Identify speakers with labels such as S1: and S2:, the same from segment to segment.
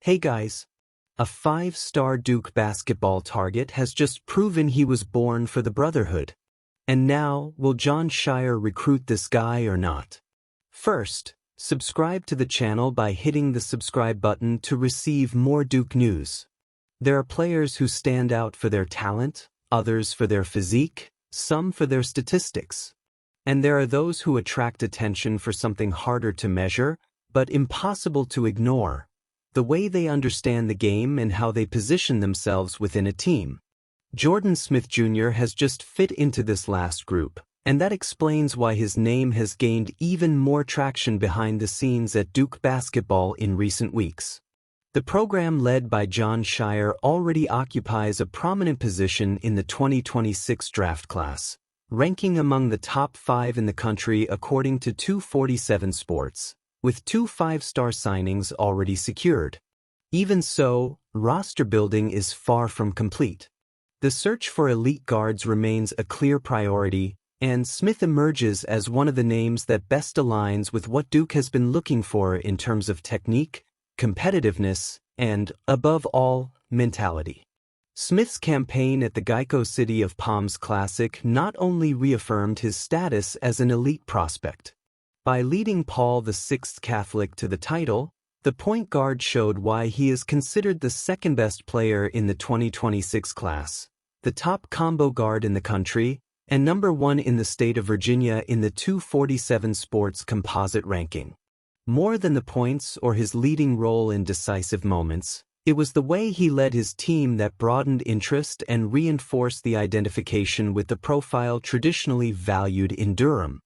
S1: Hey guys! A 5-star Duke basketball target has just proven he was born for the Brotherhood. And now, will Jon Scheyer recruit this guy or not? First, subscribe to the channel by hitting the subscribe button to receive more Duke news. There are players who stand out for their talent, others for their physique, some for their statistics. And there are those who attract attention for something harder to measure, but impossible to ignore: the way they understand the game and how they position themselves within a team. Jordan Smith Jr. has just fit into this last group, and that explains why his name has gained even more traction behind the scenes at Duke basketball in recent weeks. The program led by Jon Scheyer already occupies a prominent position in the 2026 draft class, ranking among the top 5 in the country according to 247 Sports, with 2 5-star signings already secured. Even so, roster building is far from complete. The search for elite guards remains a clear priority, and Smith emerges as one of the names that best aligns with what Duke has been looking for in terms of technique, competitiveness, and, above all, mentality. Smith's campaign at the Geico City of Palms Classic not only reaffirmed his status as an elite prospect. By leading Paul VI Catholic to the title, the point guard showed why he is considered the second-best player in the 2026 class, the top combo guard in the country, and number 1 in the state of Virginia in the 247 Sports composite ranking. More than the points or his leading role in decisive moments, it was the way he led his team that broadened interest and reinforced the identification with the profile traditionally valued in Durham.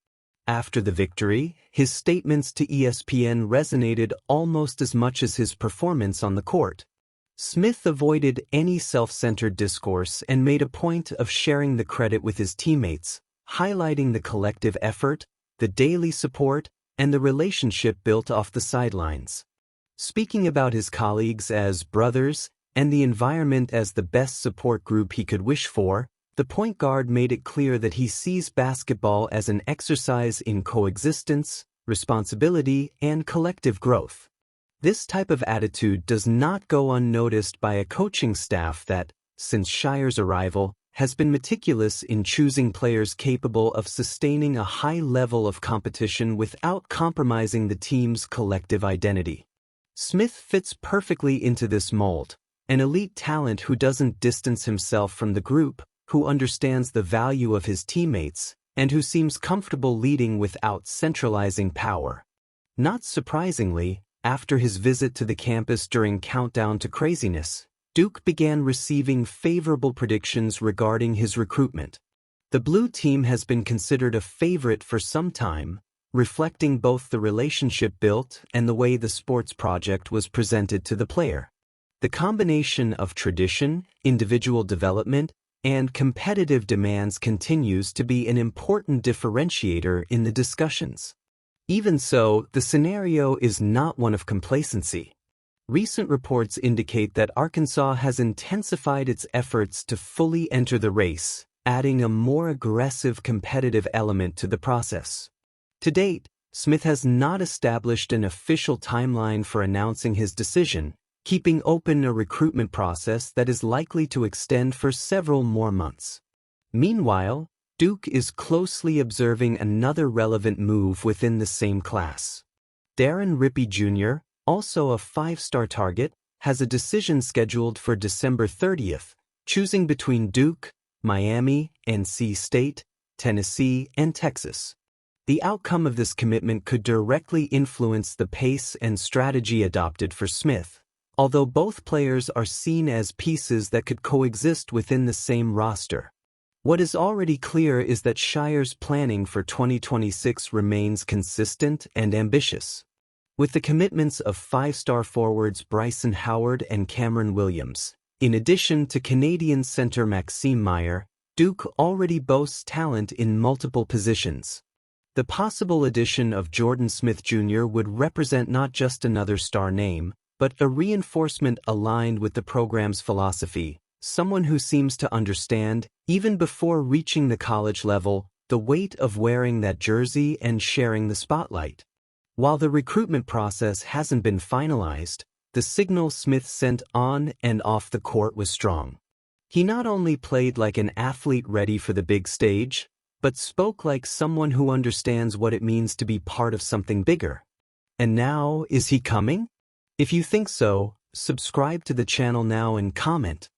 S1: After the victory, his statements to ESPN resonated almost as much as his performance on the court. Smith avoided any self-centered discourse and made a point of sharing the credit with his teammates, highlighting the collective effort, the daily support, and the relationship built off the sidelines. Speaking about his colleagues as brothers and the environment as the best support group he could wish for, the point guard made it clear that he sees basketball as an exercise in coexistence, responsibility, and collective growth. This type of attitude does not go unnoticed by a coaching staff that, since Scheyer's arrival, has been meticulous in choosing players capable of sustaining a high level of competition without compromising the team's collective identity. Smith fits perfectly into this mold, an elite talent who doesn't distance himself from the group, who understands the value of his teammates, and who seems comfortable leading without centralizing power. Not surprisingly, after his visit to the campus during Countdown to Craziness, Duke began receiving favorable predictions regarding his recruitment. The blue team has been considered a favorite for some time, reflecting both the relationship built and the way the sports project was presented to the player. The combination of tradition, individual development, and competitive demands continues to be an important differentiator in the discussions. Even so, the scenario is not one of complacency. Recent reports indicate that Arkansas has intensified its efforts to fully enter the race, adding a more aggressive competitive element to the process. To date, Smith has not established an official timeline for announcing his decision, keeping open a recruitment process that is likely to extend for several more months. Meanwhile, Duke is closely observing another relevant move within the same class. Darren Rippey Jr., also a 5-star target, has a decision scheduled for December 30th, choosing between Duke, Miami, NC State, Tennessee, and Texas. The outcome of this commitment could directly influence the pace and strategy adopted for Smith, although both players are seen as pieces that could coexist within the same roster. What is already clear is that Scheyer's planning for 2026 remains consistent and ambitious. With the commitments of 5-star forwards Bryson Howard and Cameron Williams, in addition to Canadian center Maxime Meyer, Duke already boasts talent in multiple positions. The possible addition of Jordan Smith Jr. would represent not just another star name, but a reinforcement aligned with the program's philosophy, someone who seems to understand, even before reaching the college level, the weight of wearing that jersey and sharing the spotlight. While the recruitment process hasn't been finalized, The signal Smith sent on and off the court was strong. He not only played like an athlete ready for the big stage, but spoke like someone who understands what it means to be part of something bigger. And now, is he coming? If you think so, subscribe to the channel now and comment.